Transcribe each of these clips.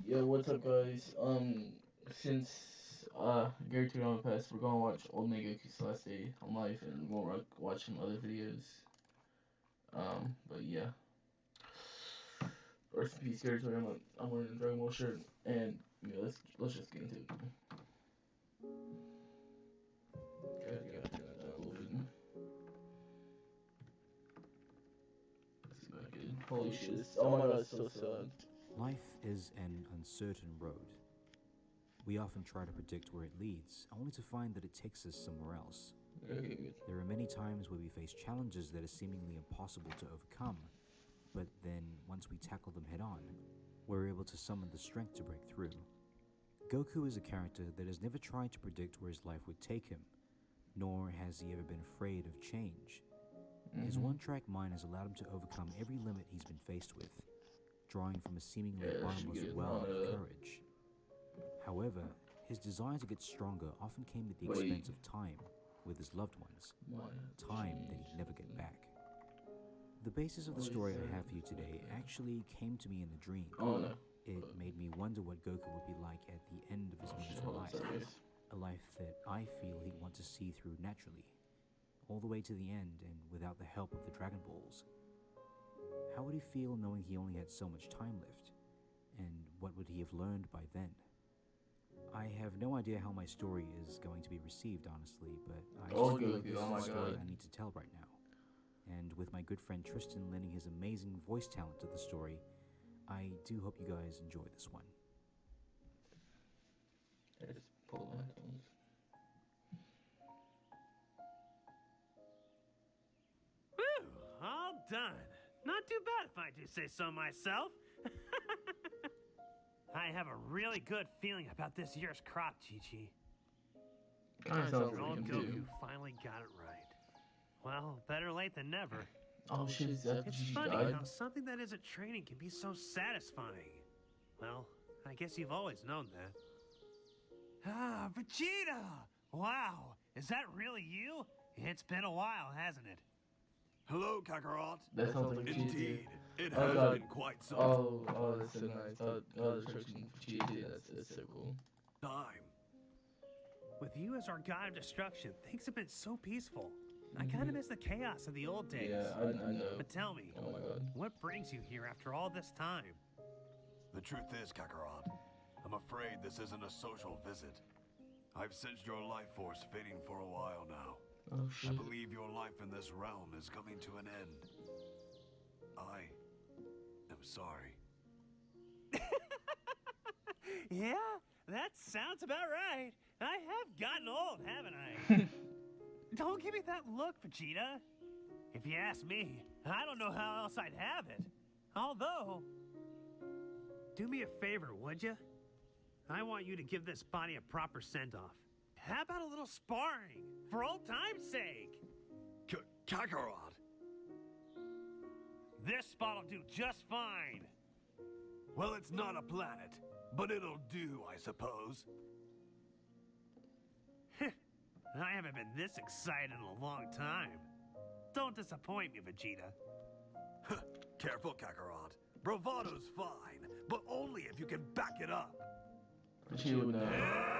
Yo, what's up, guys? Since Gary took on the pass, we're gonna watch Old Goku's last day on life, and we'll watch some other videos. But yeah, rest in peace, Gary Toriyama. I'm wearing a Dragon Ball shirt, and let's just get into it. Gotta turn that down a little bit. Let's see if I can. Holy shit! Oh my god, it's so sad. Life is an uncertain road. We often try to predict where it leads, only to find that it takes us somewhere else. Okay, good. There are many times where we face challenges that are seemingly impossible to overcome, but then once we tackle them head on, we're able to summon the strength to break through. Goku is a character that has never tried to predict where his life would take him, nor has he ever been afraid of change. His one-track mind has allowed him to overcome every limit he's been faced with, drawing from a seemingly bottomless well of courage. However, his desire to get stronger often came at the expense of time with his loved ones, time that he'd never get back. The basis of the story I have for you today actually came to me in a dream. It made me wonder what Goku would be like at the end of his meaningful life, a life that I feel he'd want to see through naturally, all the way to the end and without the help of the Dragon Balls. How would he feel knowing he only had so much time left? And what would he have learned by then? I have no idea how my story is going to be received, honestly, but I just feel like this is the story I need to tell right now. And with my good friend Tristan lending his amazing voice talent to the story, I do hope you guys enjoy this one. I just pulled my headphones. Whew, all done. Not too bad if I do say so myself. I have a really good feeling about this year's crop, Chi-Chi. Kinda sounds like Old him Goku too. finally got it right. Well, better late than never. Oh shit, is that It's Gigi funny died? how something that isn't training can be so satisfying. Well, I guess you've always known that. Ah, Vegeta! Wow, is that really you? It's been a while, hasn't it? Hello, Kakarot. That sounds like Indeed, it Oh, has God. been quite some Oh, that's so nice. Oh, the instruction for GT, that's so cool. time. With you as our god of destruction, things have been so peaceful. I kind of miss the chaos of the old days. Yeah, I know. But tell me, Oh my god. what brings you here after all this time? The truth is, Kakarot, I'm afraid this isn't a social visit. I've sensed your life force fading for a while now. Oh I shit. believe your life in this realm is coming to an end. I am sorry. Yeah, that sounds about right. I have gotten old, haven't I? Don't give me that look, Vegeta. If you ask me, I don't know how else I'd have it. Although, do me a favor, would you? I want you to give this body a proper send-off. How about a little sparring, for old time's sake? Kakarot! This spot'll do just fine. Well, it's not a planet, but it'll do, I suppose. I haven't been this excited in a long time. Don't disappoint me, Vegeta. Careful, Kakarot. Bravado's fine, but only if you can back it up. Vegeta would know.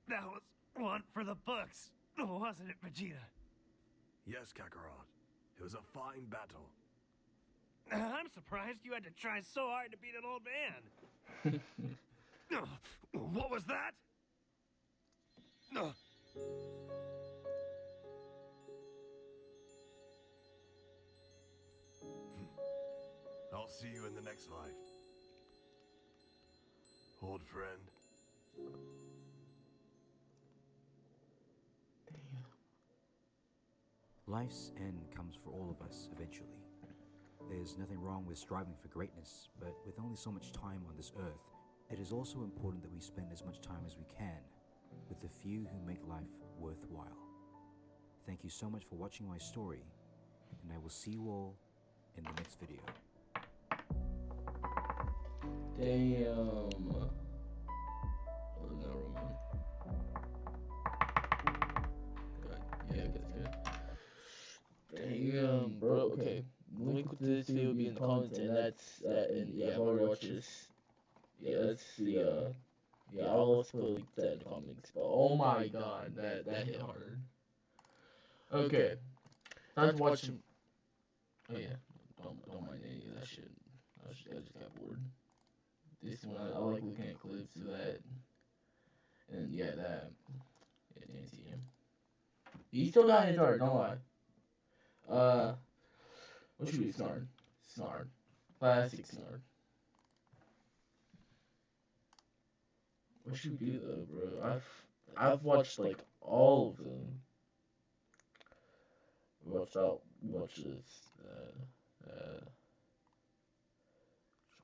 That was one for the books, wasn't it, Vegeta? Yes, Kakarot. It was a fine battle. I'm surprised you had to try so hard to beat an old man. What was that? I'll see you in the next life. Old friend. Life's end comes for all of us eventually. There's nothing wrong with striving for greatness, but with only so much time on this earth, it is also important that we spend as much time as we can with the few who make life worthwhile. Thank you so much for watching my story, and I will see you all in the next video. Damn. Oh, no, Roman. God, yeah, that's good. Damn, bro. Okay, the link with this video will be in the comments, and that's that. And yeah, I've already watched this. Yeah, that's the yeah. I'll also put a link to that in the comments. But oh my god, that hit hard. Okay, time to watch some. Oh yeah, don't mind any of that shit. I just got bored. This one I like looking at clips of that, and yeah that. Yeah, didn't see him. He still got his art. Don't lie. What should we do? Snarl. Snarl. Classic Snarl. What should we do though, bro? I've watched like all of them. Watch out. Watch this.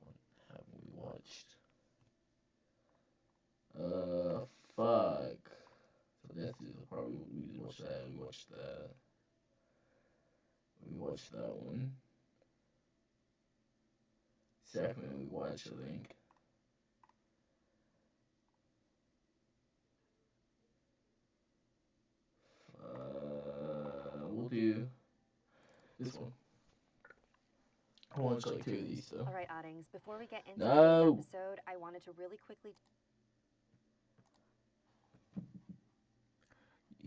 Which one haven't we watched? Fuck. So that's probably we did watch that. We watched that. We watched that one. Second we watched, I think. We'll do this one. I want to like two of these though. All right, Oddings, before we get into No. today's episode, I wanted to really quickly...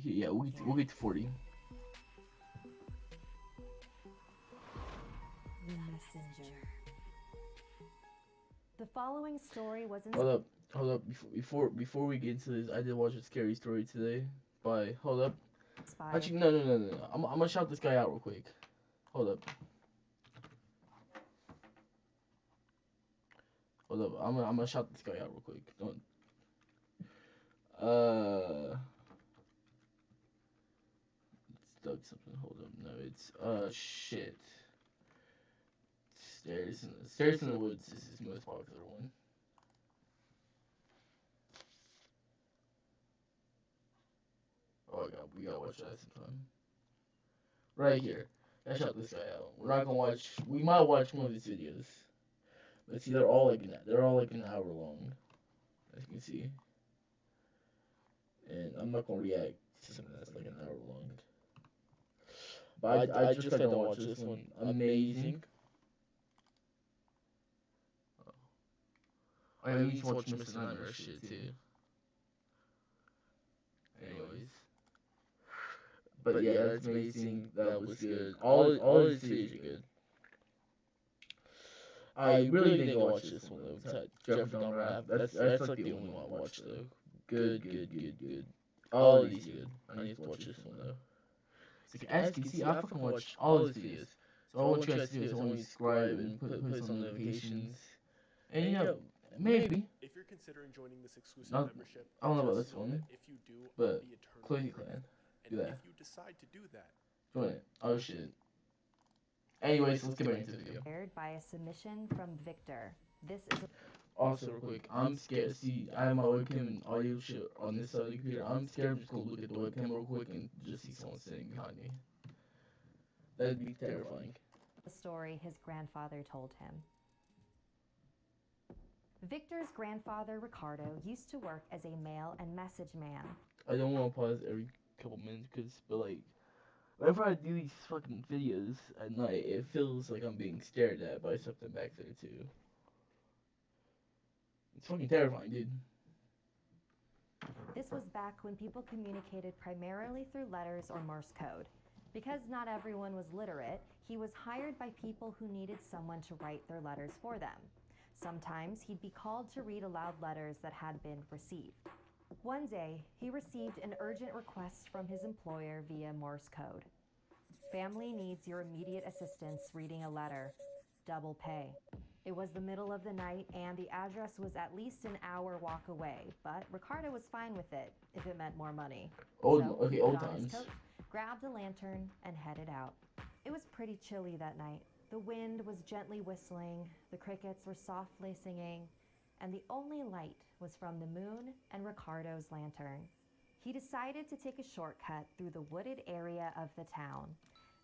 Yeah, we'll get to 40. The Messenger. The following story was in... Hold up. Before we get into this, I did watch a scary story today. Hold up. Actually, no. I'm gonna shout this guy out real quick. Hold up. I'm gonna shout this guy out real quick. Don't. It's Doug something. Hold up. No, it's shit. Stairs in the Woods is his most popular one. Oh my god, we gotta watch that sometime. Right here. I shout this guy out. We're not gonna watch. We might watch one of his videos. But see, they're all like an hour long, as you can see. And I'm not gonna react to something that's like an hour long. But I just got to watch this one. Amazing. I need to watch Mr. Nightmare shit too. Anyways. But yeah, that's amazing. That was good. All his videos are good. I really didn't watch this one though. Besides Jeffrey Dahmer Rap. That's like the only one I watched though. Good. All of these good. I need to watch this one though. It's like, as you can see, I fucking watch all his videos. So all what you guys do is only subscribe and put some notifications. And you know, maybe. If you're considering joining this exclusive Not- membership, I don't know about just this know one, that if you do, but I'll be eternally Clothing grateful. Clan. And Do that. if you decide to do that, Join it. Oh shit. Anyways, let's get back into the video. Prepared by a submission from Victor. This is a... Also, real quick, I'm scared. See, I have my webcam and audio shit on this side of the computer. I'm scared I'm just gonna look at the webcam real quick and just see someone sitting behind me. That'd be terrifying. story his grandfather told him. Victor's grandfather, Ricardo, used to work as a mail and message man. I don't want to pause every couple minutes, but like, whenever I do these fucking videos at night, it feels like I'm being stared at by something back there too. It's fucking terrifying, dude. This was back when people communicated primarily through letters or Morse code. Because not everyone was literate, he was hired by people who needed someone to write their letters for them. Sometimes he'd be called to read aloud letters that had been received. One day, he received an urgent request from his employer via Morse code. Family needs your immediate assistance reading a letter. Double pay. It was the middle of the night and the address was at least an hour walk away, but Ricardo was fine with it if it meant more money. Old He old put on his times. coat, grabbed a lantern, and headed out. It was pretty chilly that night. The wind was gently whistling, the crickets were softly singing, and the only light was from the moon and Ricardo's lantern. He decided to take a shortcut through the wooded area of the town.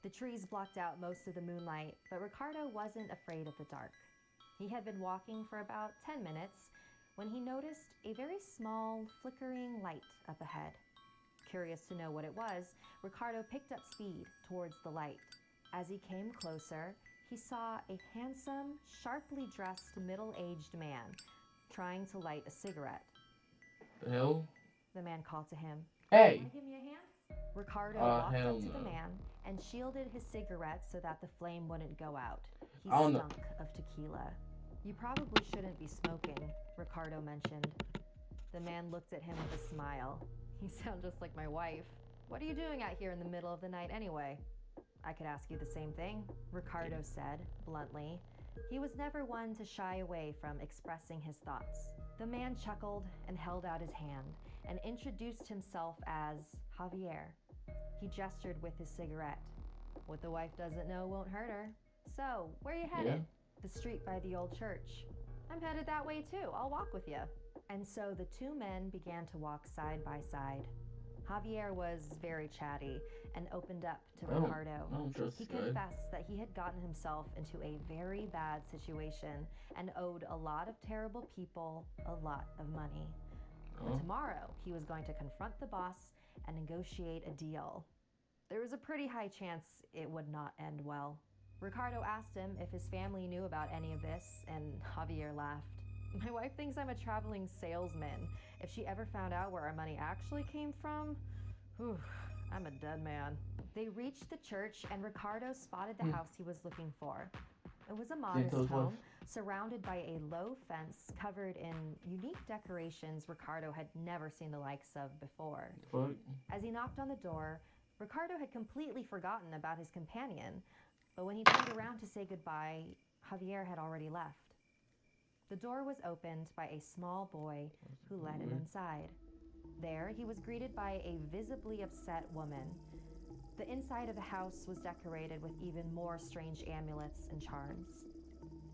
The trees blocked out most of the moonlight, but Ricardo wasn't afraid of the dark. He had been walking for about 10 minutes when he noticed a very small, flickering light up ahead. Curious to know what it was, Ricardo picked up speed towards the light. As he came closer, he saw a handsome, sharply dressed, middle-aged man trying to light a cigarette. The hell? The man called to him. Hey! Wanna give me a hand? Ricardo walked hell up to no. the man and shielded his cigarette so that the flame wouldn't go out. He I don't know. stunk of tequila. You probably shouldn't be smoking, Ricardo mentioned. The man looked at him with a smile. You sound just like my wife. What are you doing out here in the middle of the night anyway? I could ask you the same thing, Ricardo said, bluntly. He was never one to shy away from expressing his thoughts. The man chuckled and held out his hand and introduced himself as Javier. He gestured with his cigarette. What the wife doesn't know won't hurt her. So, where you headed? The street by the old church. I'm headed that way too. I'll walk with you. And so the two men began to walk side by side. Javier was very chatty and opened up to Ricardo. I don't trust He this guy. confessed that he had gotten himself into a very bad situation and owed a lot of terrible people a lot of money. But tomorrow, he was going to confront the boss and negotiate a deal. There was a pretty high chance it would not end well. Ricardo asked him if his family knew about any of this, and Javier laughed. My wife thinks I'm a traveling salesman. If she ever found out where our money actually came from, whew, I'm a dead man. They reached the church, and Ricardo spotted the house he was looking for. It was a modest home, surrounded by a low fence covered in unique decorations Ricardo had never seen the likes of before. Fuck. As he knocked on the door, Ricardo had completely forgotten about his companion, but when he turned around to say goodbye, Javier had already left. The door was opened by a small boy who led him inside. There, he was greeted by a visibly upset woman. The inside of the house was decorated with even more strange amulets and charms.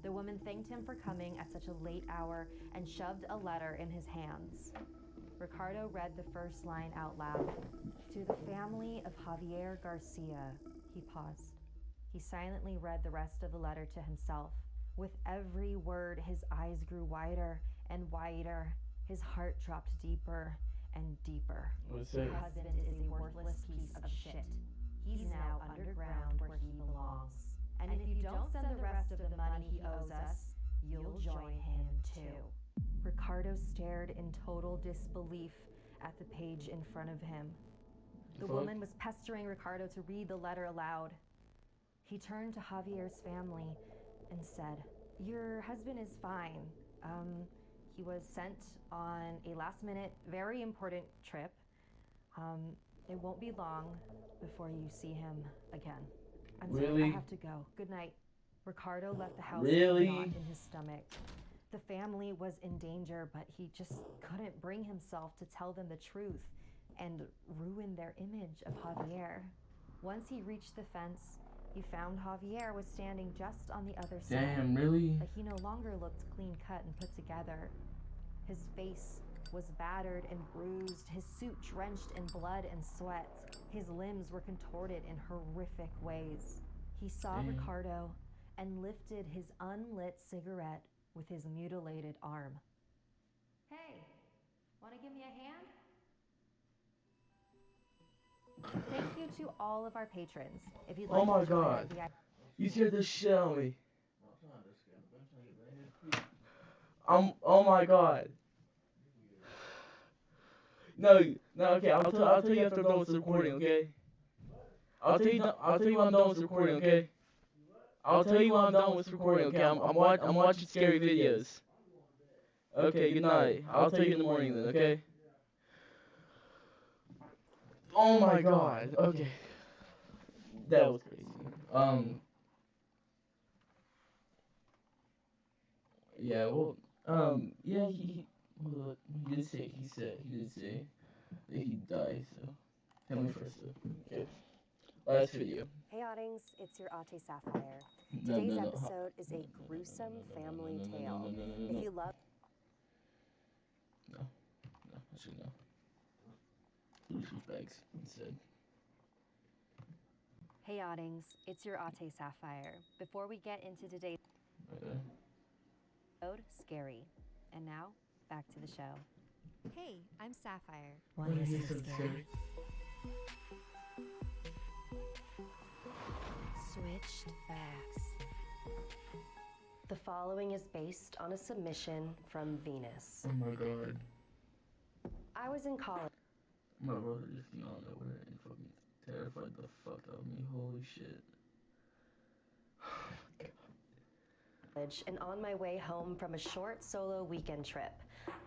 The woman thanked him for coming at such a late hour and shoved a letter in his hands. Ricardo read the first line out loud. To the family of Javier Garcia. He paused. He silently read the rest of the letter to himself. With every word, his eyes grew wider and wider. His heart dropped deeper and deeper. What's Your that? husband is a worthless piece of shit. He's now underground where he belongs. And if you don't send the rest of the money he owes us, you'll join him too. Ricardo stared in total disbelief at the page in front of him. The woman was pestering Ricardo to read the letter aloud. He turned to Javier's family and said, Your husband is fine. He was sent on a last-minute, very important trip. It won't be long before you see him again. I'm sorry, I have to go. Good night. Ricardo left the house with a knot in his stomach. The family was in danger, but he just couldn't bring himself to tell them the truth and ruin their image of Javier. Once he reached the fence, he found Javier was standing just on the other side. Damn, really? But he no longer looked clean-cut and put together. His face was battered and bruised, his suit drenched in blood and sweat. His limbs were contorted in horrific ways. He saw Ricardo and lifted his unlit cigarette with his mutilated arm. Hey, want to give me a hand? Thank you to all of our patrons. If you'd like Oh my to join our God. VIP You scared the shit out of me. Oh my God. No, okay, I'll tell you after I'm done with the recording, okay? I'll tell you when I'm done with the recording, okay? I'll tell you when I'm done with the recording, okay? I'm watching scary videos. Okay, good night. I'll tell you in the morning then, okay? Oh my God, okay. That was crazy. Yeah, well, yeah, he did say that he died, so family first, so, okay. Last video. Hey Oddings, it's your Ate Sapphire. No, Today's no, no. episode is a gruesome family tale. If you love No, actually no. Blue douchebags instead. Hey Oddings, it's your Ate Sapphire. Before we get into today's Right there. scary. And now, back to the show. Hey, I'm Sapphire. What is so scary? Switched backs. The following is based on a submission from Venus. Oh my god. I was in college. My brother just yawned nowhere and fucking terrified the fuck out of me. Holy shit. And on my way home from a short solo weekend trip.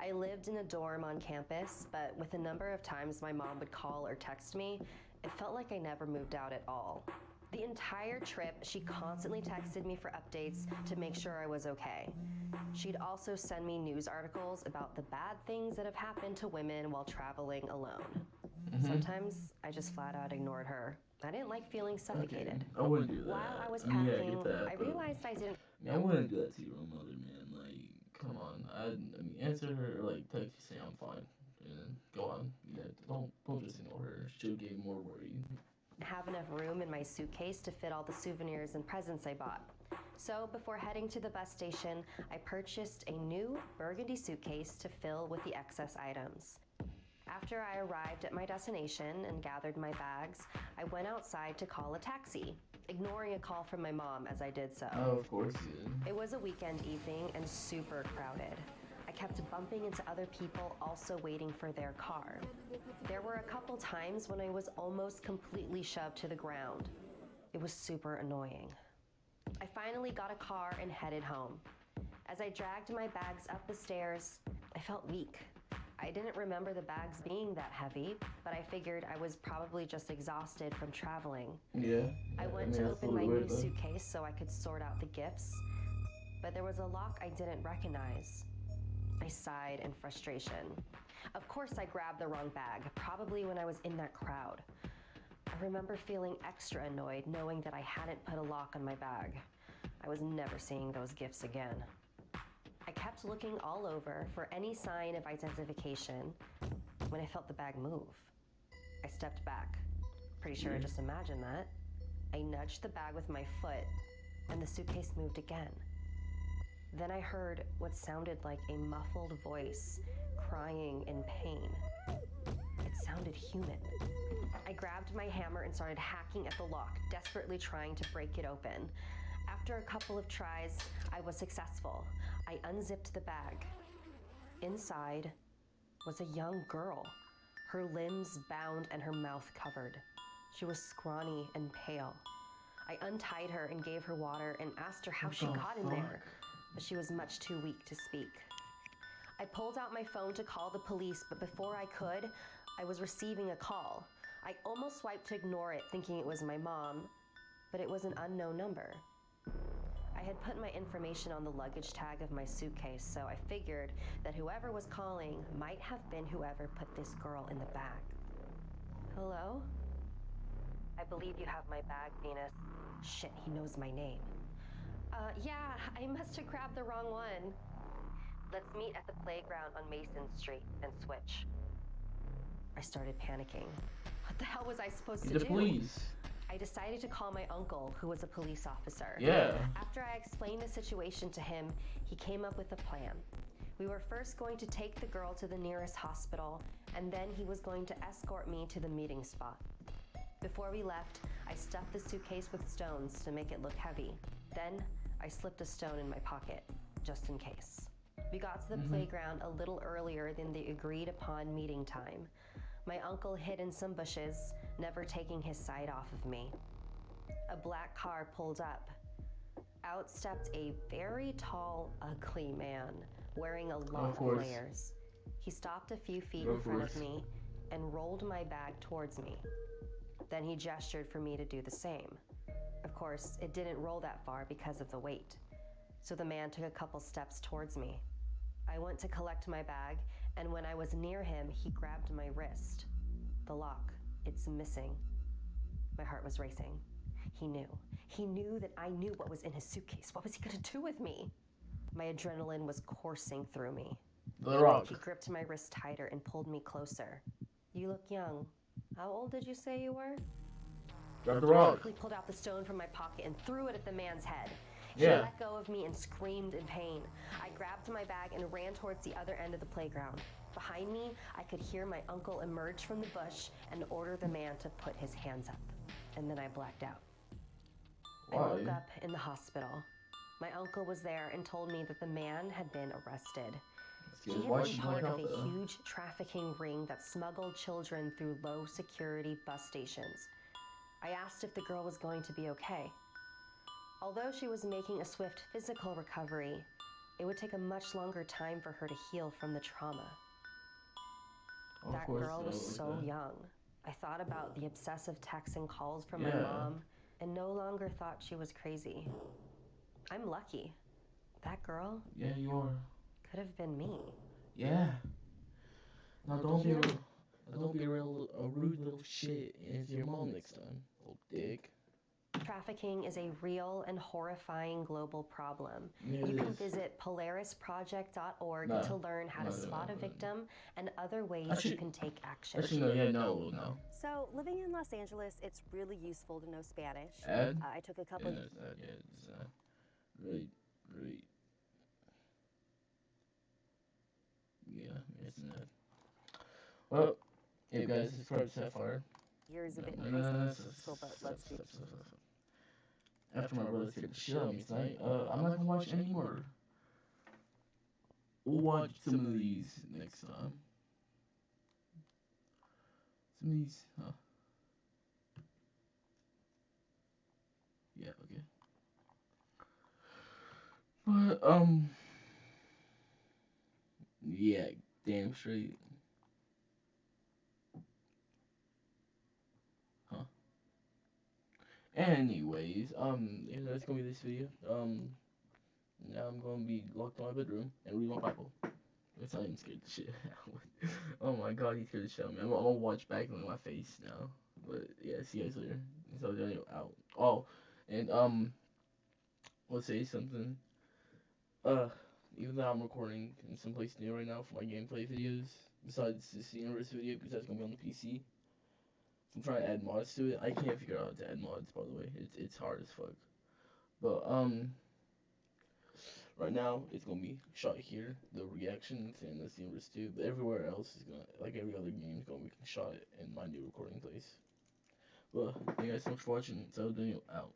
I lived in a dorm on campus, but with the number of times my mom would call or text me, it felt like I never moved out at all. The entire trip, she constantly texted me for updates to make sure I was okay. She'd also send me news articles about the bad things that have happened to women while traveling alone. Sometimes I just flat out ignored her. I didn't like feeling suffocated. I wouldn't do that. While I was mean, yeah, I packing, get that, I but- realized I didn't. I mean, I wouldn't do that to your own mother, man. Like, come on. I mean, answer her, like, text you, say I'm fine, and then go on. Yeah, don't just ignore her. She'll get more worried. Have enough room in my suitcase to fit all the souvenirs and presents I bought. So before heading to the bus station, I purchased a new burgundy suitcase to fill with the excess items. After I arrived at my destination and gathered my bags, I went outside to call a taxi, ignoring a call from my mom as I did so. Oh, of course you did. It was a weekend evening and super crowded. I kept bumping into other people also waiting for their car. There were a couple times when I was almost completely shoved to the ground. It was super annoying. I finally got a car and headed home. As I dragged my bags up the stairs, I felt weak. I didn't remember the bags being that heavy, but I figured I was probably just exhausted from traveling. Yeah. I went mean, to that's a open my little new weird, though. suitcase so I could sort out the gifts, but there was a lock I didn't recognize. I sighed in frustration. Of course I grabbed the wrong bag, probably when I was in that crowd. I remember feeling extra annoyed knowing that I hadn't put a lock on my bag. I was never seeing those gifts again. I kept looking all over for any sign of identification when I felt the bag move. I stepped back. Pretty sure I just imagined that. I nudged the bag with my foot, and the suitcase moved again. Then I heard what sounded like a muffled voice crying in pain. It sounded human. I grabbed my hammer and started hacking at the lock, desperately trying to break it open. After a couple of tries, I was successful. I unzipped the bag. Inside was a young girl, her limbs bound and her mouth covered. She was scrawny and pale. I untied her and gave her water and asked her how she got in there, but she was much too weak to speak. I pulled out my phone to call the police, but before I could, I was receiving a call. I almost swiped to ignore it, thinking it was my mom, but it was an unknown number. I had put my information on the luggage tag of my suitcase, so I figured that whoever was calling might have been whoever put this girl in the bag. Hello? I believe you have my bag, Venus. Shit, he knows my name. Yeah, I must have grabbed the wrong one. Let's meet at the playground on Mason Street and switch. I started panicking. What the hell was I supposed to Get do? the police. I decided to call my uncle, who was a police officer. Yeah. After I explained the situation to him, he came up with a plan. We were first going to take the girl to the nearest hospital, and then he was going to escort me to the meeting spot. Before we left, I stuffed the suitcase with stones to make it look heavy. Then, I slipped a stone in my pocket, just in case. We got to the playground a little earlier than the agreed upon meeting time. My uncle hid in some bushes, never taking his sight off of me. A black car pulled up. Out stepped a very tall, ugly man, wearing a lot of layers. He stopped a few feet in front of me and rolled my bag towards me. Then he gestured for me to do the same. Of course, it didn't roll that far because of the weight. So the man took a couple steps towards me. I went to collect my bag, and when I was near him, he grabbed my wrist. The lock, it's missing. My heart was racing. He knew. He knew that I knew what was in his suitcase. What was he gonna do with me? My adrenaline was coursing through me. The Rock. He gripped my wrist tighter and pulled me closer. You look young. How old did you say you were? Grab the Rock. He quickly pulled out the stone from my pocket and threw it at the man's head. She Yeah. let go of me and screamed in pain. I grabbed my bag and ran towards the other end of the playground. Behind me, I could hear my uncle emerge from the bush and order the man to put his hands up. And then I blacked out. I woke Why? up in the hospital. My uncle was there and told me that the man had been arrested. He had Why'd been she part black of out a though? huge trafficking ring that smuggled children through low security bus stations. I asked if the girl was going to be okay. Although she was making a swift physical recovery, it would take a much longer time for her to heal from the trauma. Of That course, girl was like so that. young. I thought about the obsessive texts and calls from my Yeah. mom and no longer thought she was crazy. I'm lucky. That girl Yeah, you are. could have been me. Yeah. Now don't be a rude little shit and it's your mom next time, old dick. Trafficking is a real and horrifying global problem. Yeah, You it can is. visit polarisproject.org No. to learn how to No, spot a no. victim and other ways Actually- you can take action. Actually, no, yeah, no. So, living in Los Angeles, it's really useful to know Spanish. Ed? I took a couple Yeah, it's that, yeah, it's that. Right. Yeah, it's that. Well, hey guys, subscribe to Sapphire. years of it in No, high stop. school, but let's be After my brother scared the shit out of me tonight, I'm not gonna watch any more. We'll watch some of these next time. Some of these, huh? Yeah, okay. But, yeah, damn straight. Huh. Anyways, yeah, that's gonna be this video. Now I'm gonna be locked in my bedroom and read my Bible. That's not even scared the shit out. Oh my god, he scared the shit out of me. I'm gonna watch back on my face now. But yeah, see you guys later. So Daniel out. Oh, and let's say something. Even though I'm recording in someplace new right now for my gameplay videos, besides this universe video, because that's gonna be on the PC. I'm trying to add mods to it. I can't figure out how to add mods, by the way. It's hard as fuck. But right now it's gonna be shot here, the reactions, and that's the universe 2. But everywhere else is gonna, like every other game, is gonna be shot in my new recording place. Well, thank you guys so much for watching. So Daniel out.